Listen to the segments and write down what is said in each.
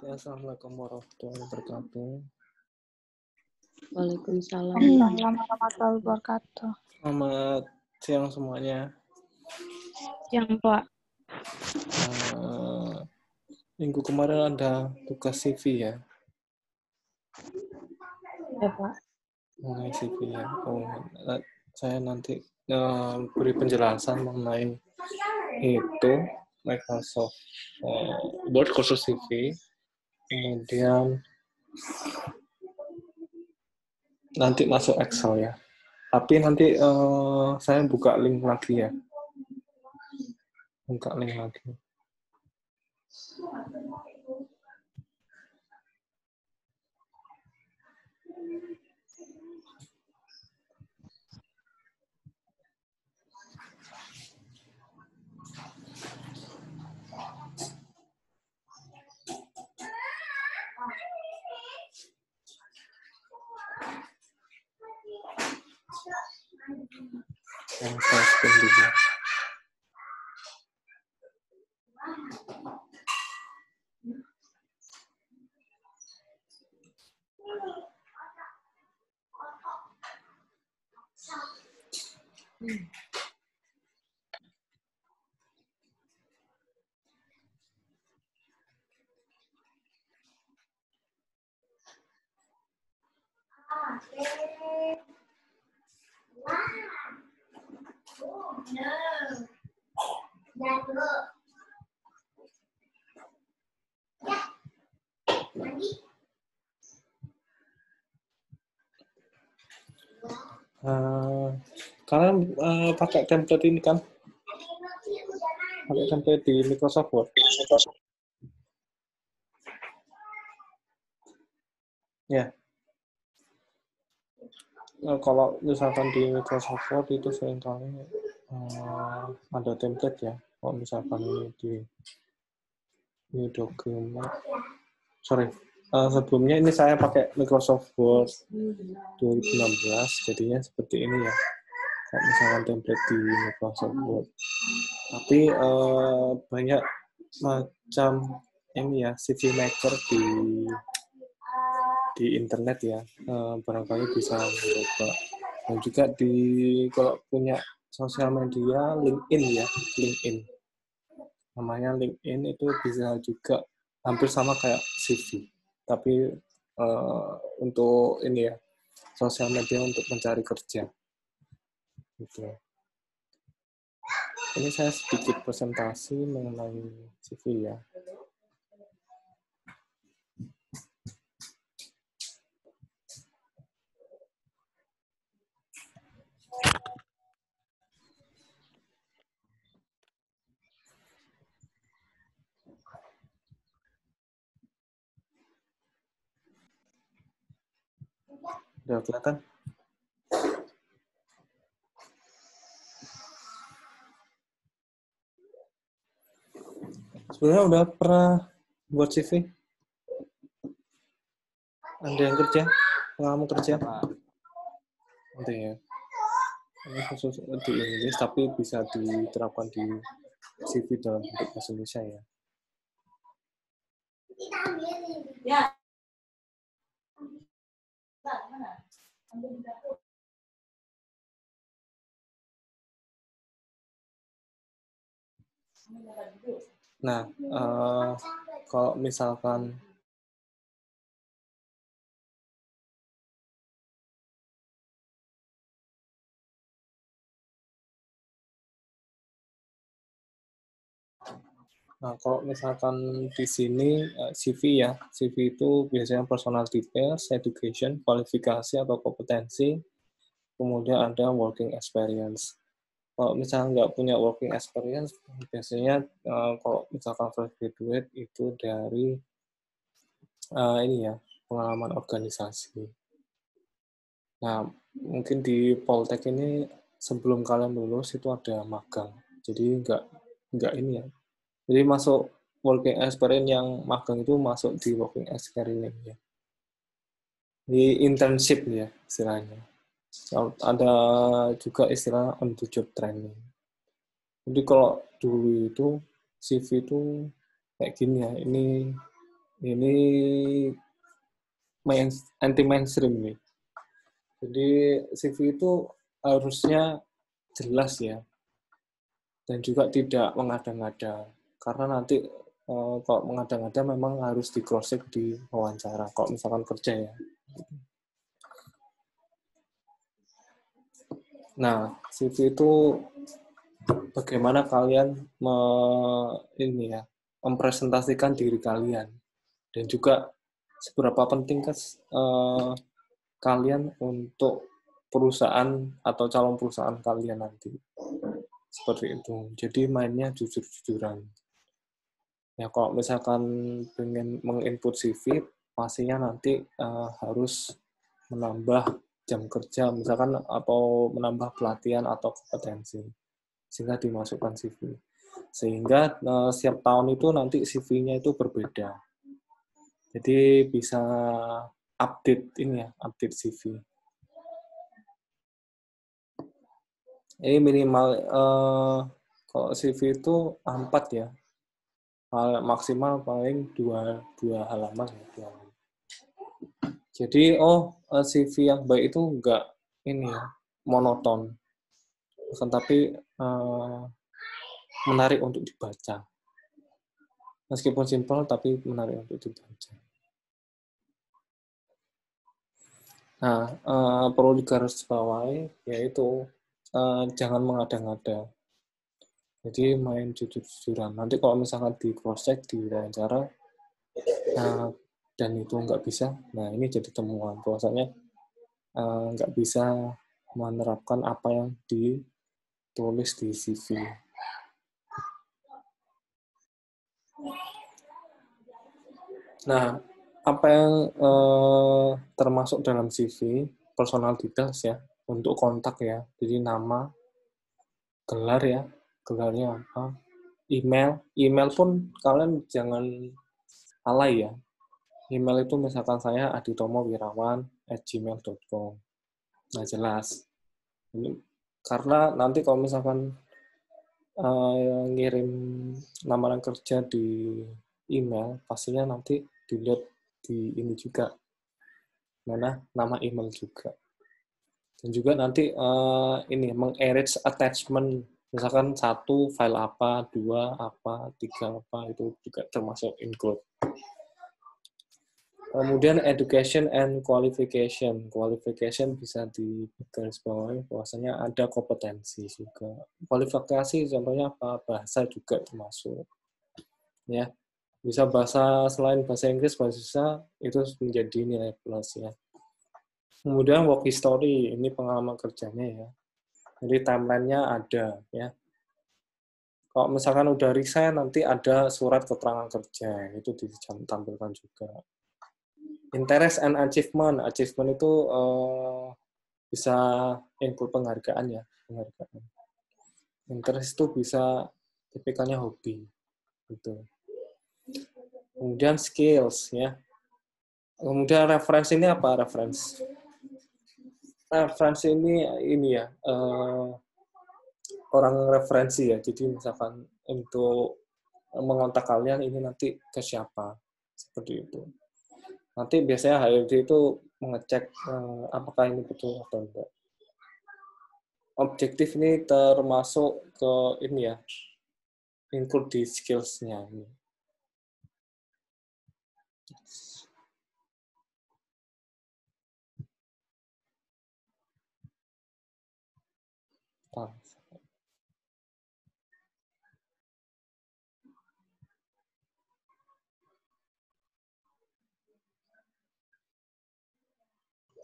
Assalamualaikum warahmatullahi wabarakatuh. Waalaikumsalam. Assalamualaikum warahmatullahi wabarakatuh. Selamat siang semuanya. Yang Pak. Minggu kemarin ada tugas CV ya. Ya, Pak. Mengenai CV ya. Saya nanti beri penjelasan mengenai itu Microsoft Word khusus CV. Kemudian nanti masuk Excel ya. Tapi nanti saya buka link lagi ya. Buka link lagi. Yang saya spin dulu. Kalian pakai template ini kan? Pakai template di Microsoft Word. Ya. Kalau misalkan di Microsoft Word itu seringkali ada template ya. Kalau misalkan ini dokumen, sebelumnya ini saya pakai Microsoft Word 2016, jadinya seperti ini ya. Kalau misalkan template di Microsoft Word. Tapi banyak macam ini ya, CV Maker di internet ya, barangkali bisa mencoba. Dan juga kalau punya sosial media, LinkedIn ya, LinkedIn. Namanya LinkedIn itu bisa juga hampir sama kayak CV. Tapi untuk ini ya, sosial media untuk mencari kerja. Gitu. Ini saya sedikit presentasi mengenai CV ya. Udah kelihatan? Sebenarnya udah pernah buat CV? Ada yang kerja? Pengalaman kerja? Nanti ya. Ini khusus di Inggris, tapi bisa diterapkan di CV dalam bentuk bahasa Indonesia ya. Nah, kalau misalkan di sini CV ya, CV itu biasanya personal details, education, kualifikasi atau kompetensi, kemudian ada working experience. Kalau misalnya nggak punya working experience, biasanya kalau misalkan fresh graduate itu dari ini ya, pengalaman organisasi. Nah, mungkin di Poltek ini sebelum kalian lulus itu ada magang. Jadi nggak ini ya. Jadi masuk working experience yang magang itu masuk di working experience ya. Di internship ya istilahnya. Ada juga istilah on the job training. Jadi kalau dulu itu CV itu kayak gini ya. Ini ini anti mainstream nih. Jadi CV itu harusnya jelas ya, dan juga tidak mengada-ngada. Karena nanti kalau mengada-ngada memang harus di cross check di wawancara. Kalau misalkan kerja ya. Nah, CV itu bagaimana kalian mempresentasikan diri kalian, dan juga seberapa penting kalian untuk perusahaan atau calon perusahaan kalian nanti. Seperti itu. Jadi mainnya jujur-jujuran. Ya kalau misalkan pengen menginput CV, pastinya nanti harus menambah jam kerja, misalkan atau menambah pelatihan atau kompetensi, sehingga dimasukkan CV. Sehingga setiap tahun itu nanti CV-nya itu berbeda. Jadi bisa update CV. Ini minimal kalau CV itu 4 ya. Maksimal paling dua halaman ya. Jadi CV yang baik itu enggak monoton, tapi menarik untuk dibaca. Meskipun simpel tapi menarik untuk dibaca. Nah, perlu digarisbawahi yaitu jangan mengada-ngada. Jadi main jujur-jujuran. Nanti kalau misalkan di cross check di wawancara dan itu nggak bisa, nah ini jadi temuan bahwasanya nggak bisa menerapkan apa yang ditulis di CV. Nah, apa yang termasuk dalam CV, personal details ya, untuk kontak ya, jadi nama, gelar ya, gelarnya apa, email pun kalian jangan alay ya. Email itu misalkan saya aditomowirawan@gmail.com. Nah jelas. Ini karena nanti kalau misalkan ngirim lamaran kerja di email, pastinya nanti dilihat di ini juga, nama email juga. Dan juga nanti meng-arrange attachment, misalkan 1 file apa, 2 apa, 3 apa, itu juga termasuk include. Kemudian education and qualification. Qualification bisa digarisbawahi bahwasanya ada kompetensi juga. Kualifikasi contohnya apa? Bahasa juga termasuk. Ya. Bisa bahasa selain bahasa Inggris, bahasa itu menjadi nilai plus ya. Kemudian work history, ini pengalaman kerjanya ya. Jadi timeline-nya ada ya. Kalau misalkan udah resign, nanti ada surat keterangan kerja, itu ditampilkan juga. Interest and achievement. Achievement itu bisa include penghargaan ya. Penghargaan. Interest itu bisa tipikalnya hobi. Gitu. Kemudian skills ya. Kemudian referensi ini apa? Referensi ini ya. Orang referensi ya. Jadi misalkan untuk mengontak kalian ini nanti ke siapa. Seperti itu. Nanti biasanya HRD itu mengecek apakah ini betul atau enggak. Objektif ini termasuk ke ini ya, include di skills-nya ini.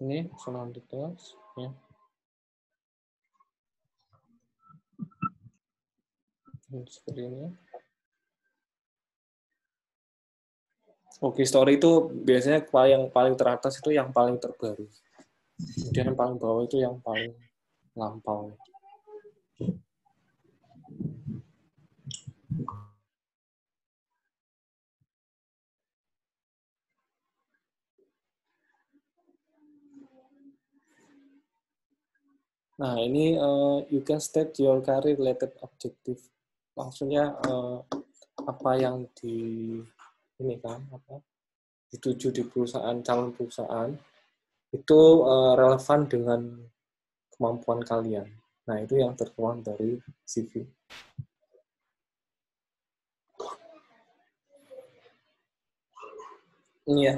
Ini personal details ya. Seperti ini. Oke, story itu biasanya yang paling teratas itu yang paling terbaru. Kemudian yang paling bawah itu yang paling lampau. Nah, ini you can state your career related objective. Maksudnya apa yang ini kan apa? dituju di perusahaan, calon perusahaan, itu relevan dengan kemampuan kalian. Nah, itu yang tertuang dari CV. Ini ya,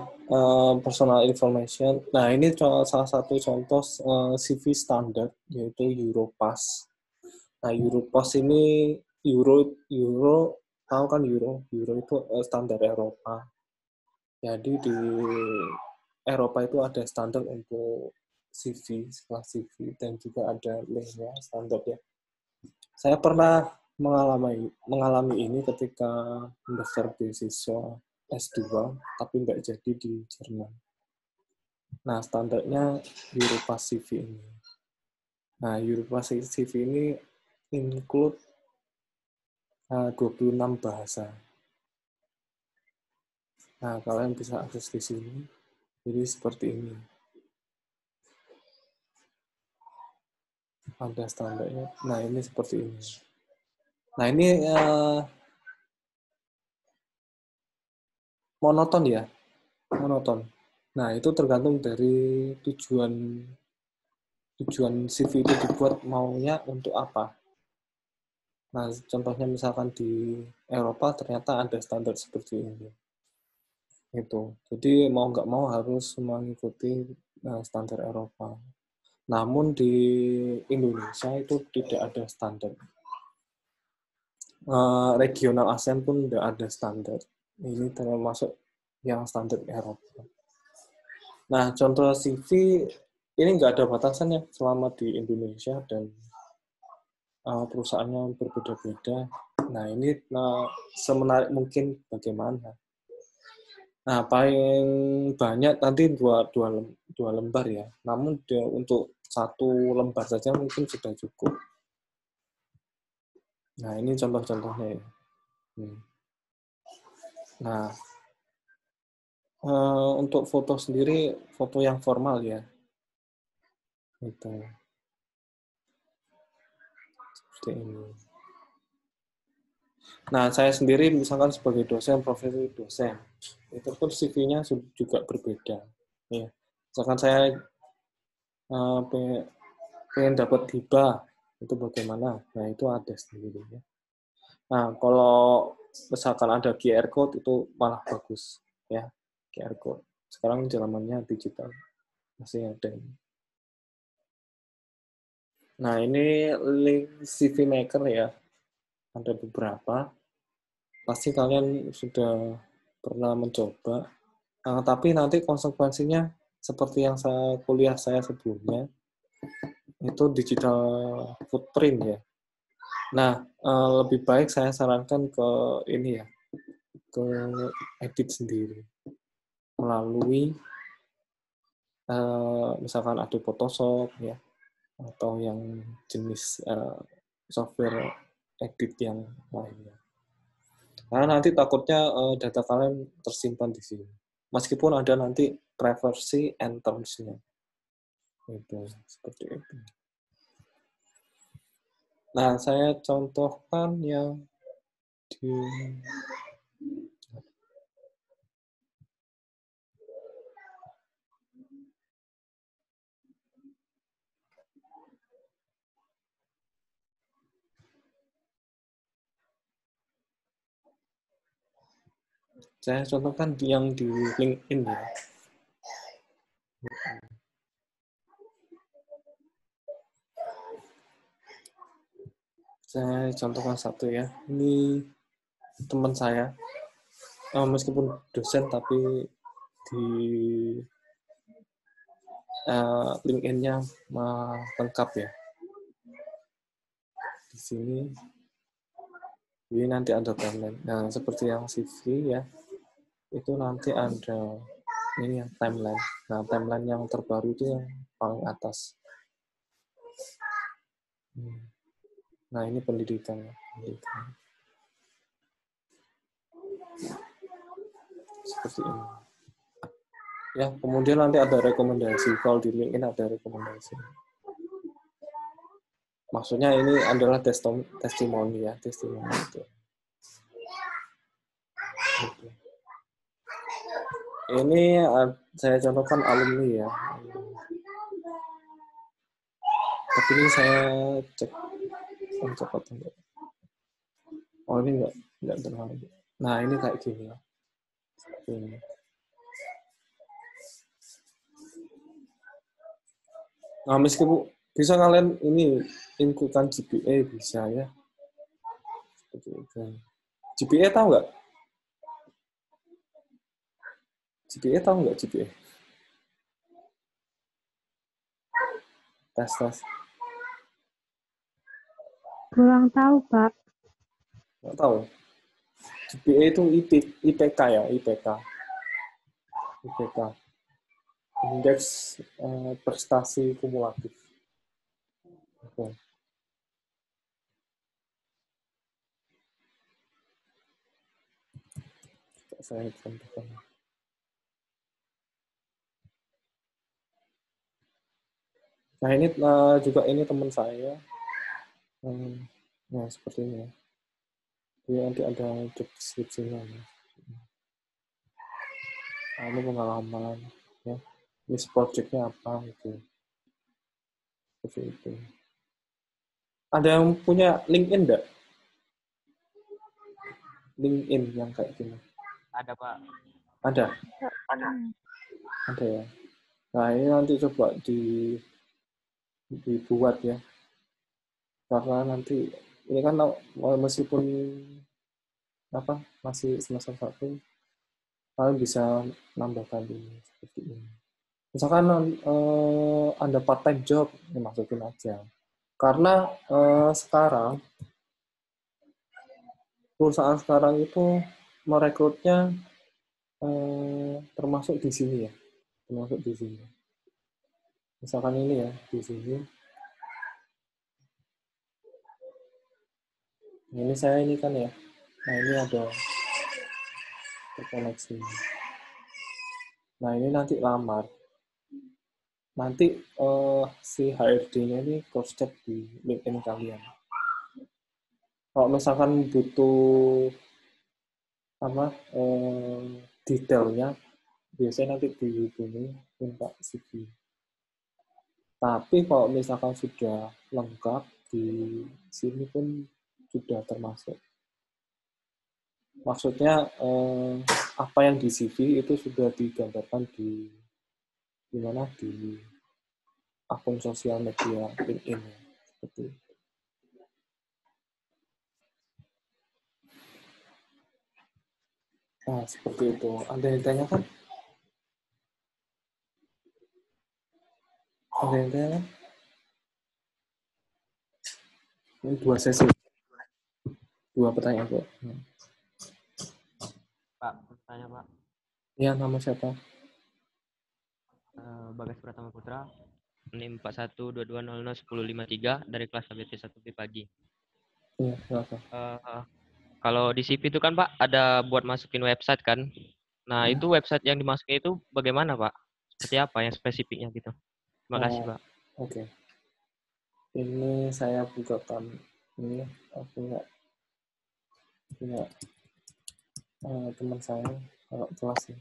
personal information. Nah, ini salah satu contoh CV standar, yaitu Europass. Nah, Europass ini Euro tahu kan Euro itu standar Eropa. Jadi di Eropa itu ada standar untuk CV, setelah CV, dan juga ada linknya standar ya. Saya pernah mengalami ini ketika mendaftar beasiswa S2, tapi nggak jadi di Jerman. Nah, standarnya Europass CV ini. Nah, Europass CV ini include 26 bahasa. Nah, kalian bisa akses di sini. Jadi seperti ini. Ada standarnya. Nah, ini seperti ini. Nah, ini monoton ya. Monoton. Nah, itu tergantung dari tujuan CV itu dibuat maunya untuk apa. Nah, contohnya misalkan di Eropa ternyata ada standar seperti ini. Itu. Jadi mau nggak mau harus mengikuti standar Eropa. Namun di Indonesia itu tidak ada standar. Regional ASEAN pun tidak ada standar. Ini termasuk yang standar Eropa. Nah, contoh CV ini nggak ada batasannya selama di Indonesia dan perusahaannya berbeda-beda. Nah, ini semenarik mungkin bagaimana. Nah, paling banyak nanti dua lembar ya. Namun untuk satu lembar saja mungkin sudah cukup. Nah, ini contoh-contohnya ya. Nah, untuk foto sendiri, foto yang formal ya. Itu. Seperti ini. Nah, saya sendiri misalkan sebagai dosen, profesi dosen, itu pun CV-nya juga berbeda. Ya. Misalkan saya pengen dapat hibah, itu bagaimana? Nah, itu ada sendiri. Ya. Nah, kalau misalkan ada QR code, itu malah bagus. Ya, QR code. Sekarang zamannya digital. Masih ada ini. Nah, ini link CV Maker ya. Ada beberapa. Pasti kalian sudah pernah mencoba. Tapi nanti konsekuensinya seperti yang kuliah saya sebelumnya, itu digital footprint ya. Nah, lebih baik saya sarankan ke ini ya, ke edit sendiri. Melalui, misalkan Adobe Photoshop ya, atau yang jenis software edit yang lainnya. Karena nanti takutnya data kalian tersimpan di sini. Meskipun ada nanti privacy and terms-nya. Itu, seperti itu. Nah, saya contohkan yang di... Saya contohkan yang di LinkedIn ya. Saya contohkan satu ya. Ini teman saya, meskipun dosen tapi di LinkedIn-nya lengkap ya. Di sini ini nanti ada timeline. Nah, seperti yang CV ya, itu nanti ada ini yang timeline. Nah, timeline yang terbaru itu yang paling atas. Nah, ini pendidikan. Seperti ini. Ya, kemudian nanti ada rekomendasi. Kalau di LinkedIn ada rekomendasi. Maksudnya ini adalah testimoni ya, testimoni itu. Gitu. Ini saya contohkan alumni ya. Tapi ini saya cek cepat. Oh ini enggak terlalu. Nah ini kayak gini ya. Ini. Nah meskipun bisa kalian ini inputkan GPA bisa ya. Seperti itu. GPA tahu nggak? GPA tahu nggak GPA? Tes. Kurang tahu, Pak. Nggak tahu. GPA itu IPK ya, IPK. Indeks prestasi kumulatif. Oke. Saya contohkan. Nah ini juga ini teman saya. Nah seperti ini ya. Jadi nanti ada job description-nya. Ya. Nah, ini pengalaman. Ya. Ini project-nya apa gitu. Seperti itu. Ada yang punya LinkedIn enggak? LinkedIn yang kayak gini. Ada, Pak. Ada? Ada ya. Nah ini nanti coba dibuat ya. Karena nanti ini kan meskipun masih semester 1, kalian bisa nambahkan ini seperti ini. Misalkan Anda part-time job, ya masukin aja. Karena sekarang perusahaan sekarang itu merekrutnya termasuk di sini ya, termasuk di sini. Misalkan ini ya di sini. Ini saya ini kan ya. Nah ini ada terkoneksi. Nah ini nanti lamar. Nanti si HRD-nya ini cross-check di LinkedIn kalian. Kalau misalkan butuh detailnya, biasanya nanti dihubungi minta CV. Tapi kalau misalkan sudah lengkap di sini pun sudah termasuk. Maksudnya apa yang di CV itu sudah digambarkan di mana di akun sosial media LinkedIn seperti itu. Nah, seperti itu. Ada yang tanyakan? Ada yang tanyakan? Ini 2 sesi. 2 pertanyaan, Pak. Pak, bertanya, Pak. Ya, nama siapa? Bagas Pratama Putra, NIM 4122001053 dari kelas ABT 1B pagi. Iya, silakan. Kalau di CV itu kan, Pak, ada buat masukin website kan? Nah, itu website yang dimasukin itu bagaimana, Pak? Seperti apa yang spesifiknya gitu? Terima kasih, Pak. Oke. Ini saya bukakan ini punya teman saya kalau kelas ya.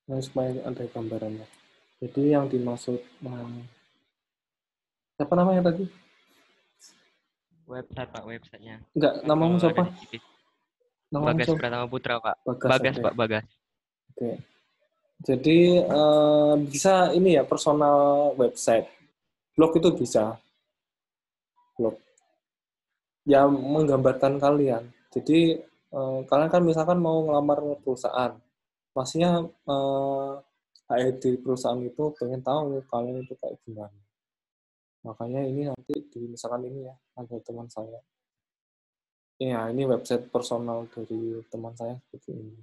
Nah, supaya ada gambarannya. Jadi yang dimaksud siapa namanya tadi? Website, Pak, websitenya. Enggak, Kan namamu kalau ada siapa? di CV. Namamu Bagas siapa? Pratama Putra, Pak. Bagas, Pak, Bagas. Oke. Jadi bisa ini ya personal website. Blog itu bisa. Blog. Ya menggambarkan kalian. Jadi kalian kan misalkan mau ngelamar perusahaan. Pastinya HRD perusahaan itu pengen tahu kalian itu kayak gimana. Makanya ini nanti misalkan ini ya, ada teman saya. Ya, ini website personal dari teman saya seperti ini.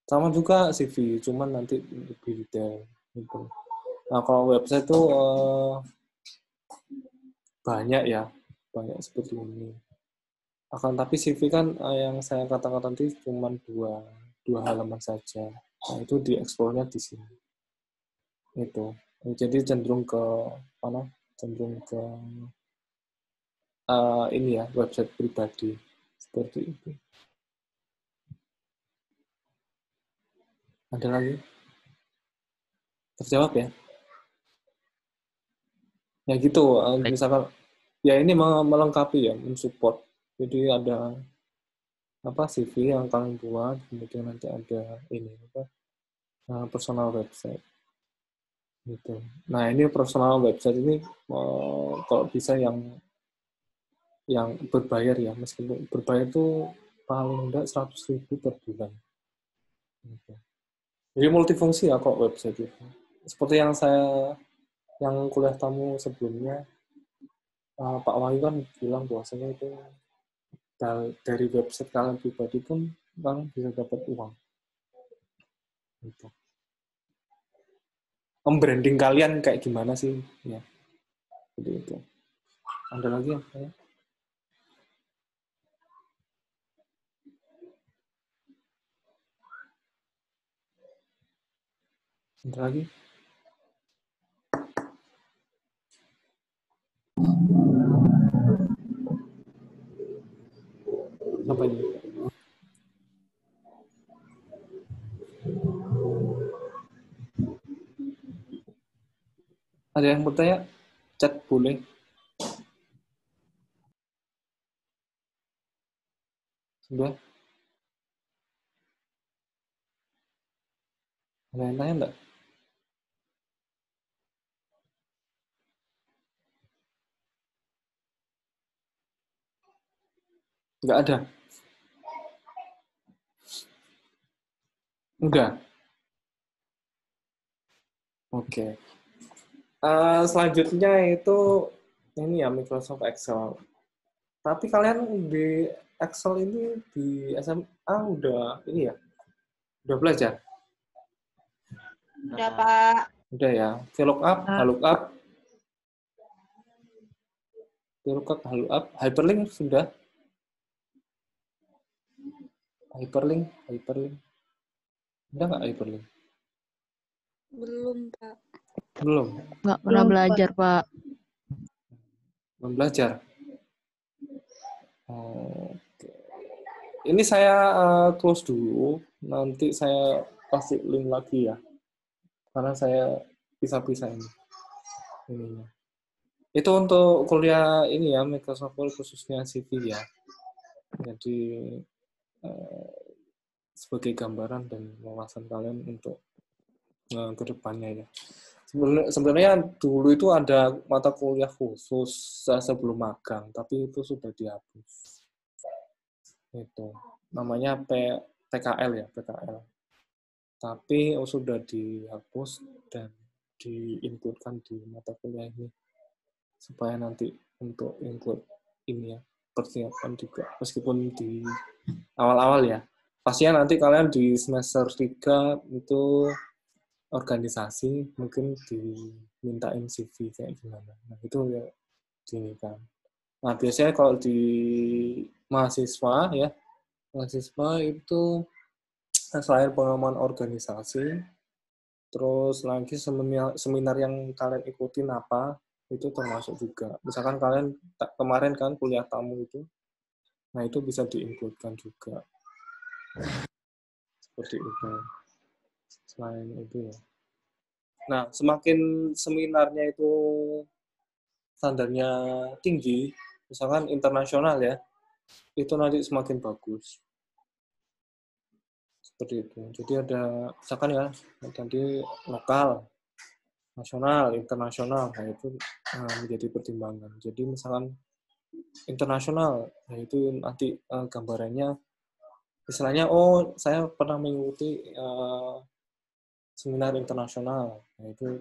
Sama juga CV, cuman nanti lebih detail. Gitu. Nah, kalau website itu banyak ya, banyak seperti ini. Akan tapi CV kan yang saya katakan tadi cuma dua halaman saja. Nah, itu dieksplornya di sini. Itu. Jadi cenderung ke mana? Cenderung ke ini ya, website pribadi. Seperti itu. Ada lagi? Terjawab ya? Ya gitu, Baik. misalkan ya ini melengkapi ya, mensupport. Jadi ada apa CV yang kalian buat, kemudian nanti ada ini apa personal website gitu. Nah ini personal website ini kalau bisa yang berbayar ya, meskipun berbayar itu paling enggak 100.000 per bulan. Gitu. Jadi multifungsi ya kok website itu. Seperti yang kuliah tamu sebelumnya, Pak Wahyu kan bilang bahwasanya itu dari website kalian pribadi pun kalian bisa dapat uang. Gitu. Branding kalian kayak gimana sih? Ya, jadi itu. Ada lagi ya? Ada lagi? Apa ini? Ada yang bertanya? Chat boleh. Sudah? Ada yang tanya enggak? Enggak ada. Udah. Oke. Selanjutnya itu ini ya Microsoft Excel. Tapi kalian di Excel ini di SMA udah ini ya? Udah belajar? Udah, Pak. Udah ya. VLOOKUP, HLOOKUP, VLOOKUP, HLOOKUP, hyperlink sudah? Hyperlink. Udah nggak hyperlink? Belum, Pak. Belum. Nggak pernah belajar, Pak. Belum belajar. Oke. Ini saya close dulu. Nanti saya kasih link lagi ya. Karena saya pisah-pisah ini. Ininya. Itu untuk kuliah ini ya, Microsoft Word khususnya CV ya. Jadi sebagai gambaran dan wawasan kalian untuk ke depannya ya. Sebenarnya dulu itu ada mata kuliah khusus sebelum magang, tapi itu sudah dihapus. Itu namanya PKL ya, PKL. Tapi sudah dihapus dan diinputkan di mata kuliah ini supaya nanti untuk include ini ya, persiapan juga meskipun di awal-awal ya. Pastinya nanti kalian di semester 3 itu organisasi mungkin dimintain CV kayak gimana. Nah, itu ya gini kan. Nah, biasanya kalau di mahasiswa ya, mahasiswa itu selain pengalaman organisasi, terus lagi seminar yang kalian ikutin apa, itu termasuk juga. Misalkan kalian kemarin kan kuliah tamu itu, nah itu bisa diinputkan juga. Seperti itu. Selain itu ya. Nah, semakin seminarnya itu standarnya tinggi, misalkan internasional ya, itu nanti semakin bagus. Seperti itu. Jadi ada, misalkan ya, nanti lokal, nasional, internasional, nah itu menjadi pertimbangan. Jadi misalkan internasional, nah itu nanti gambarannya, istilahnya, oh saya pernah mengikuti seminar internasional, nah itu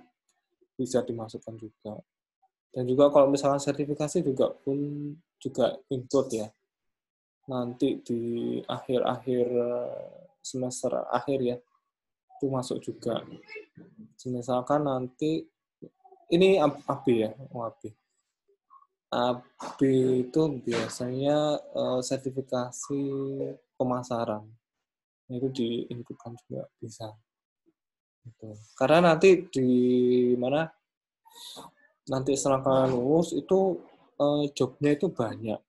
bisa dimasukkan juga. Dan juga kalau misalkan sertifikasi juga pun juga input ya. Nanti di akhir-akhir semester akhir ya, itu masuk juga. Misalkan nanti, ini AB ya, AB. AB itu biasanya sertifikasi pemasaran. Itu diinputkan juga bisa. Gitu. Karena nanti di mana nanti setelah kalian lulus itu jobnya itu banyak.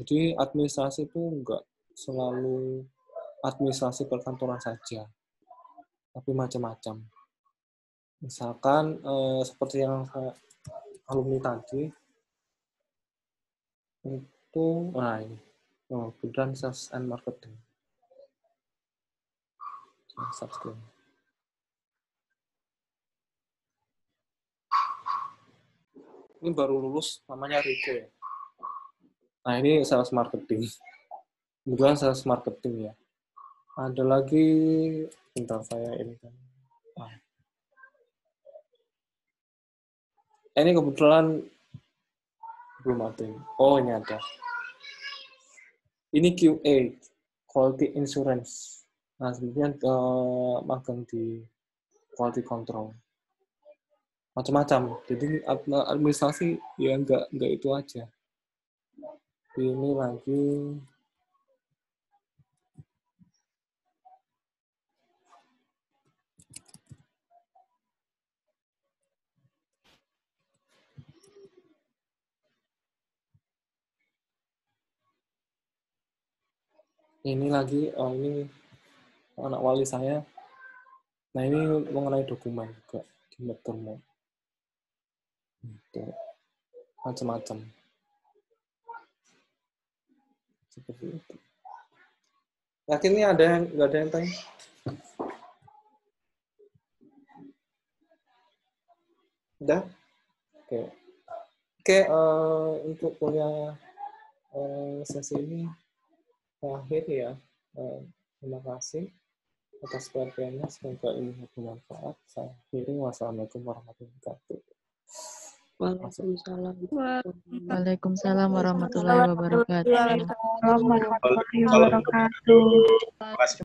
Jadi administrasi itu enggak selalu administrasi perkantoran saja, tapi macam-macam. Misalkan seperti yang saya alumni tadi itu, nah ini, kemudian sales and marketing. Ini baru lulus, namanya Rico ya. Nah ini sales marketing. Kemudian sales marketing ya. Ada lagi, bentar saya ini kan. Ini kebetulan belum ada. Oh ini ada. Ini QA, Quality Insurance. Nah sebenarnya magang di Quality Control. Macam-macam. Jadi administrasi ya enggak itu aja. Ini lagi ini anak wali saya. Nah ini mengenai dokumen juga di Mettermo. Itu macam-macam. Seperti itu. Yakin ini nggak ada yang tanya? Udah? Oke, untuk kuliah sesi ini terakhir ya. Terima kasih atas perhatiannya. Semoga ini bermanfaat. Saya akhiri. Wassalamualaikum warahmatullahi wabarakatuh. Waalaikumsalam. Waalaikumsalam warahmatullahi wabarakatuh. Waalaikumsalam warahmatullahi wabarakatuh.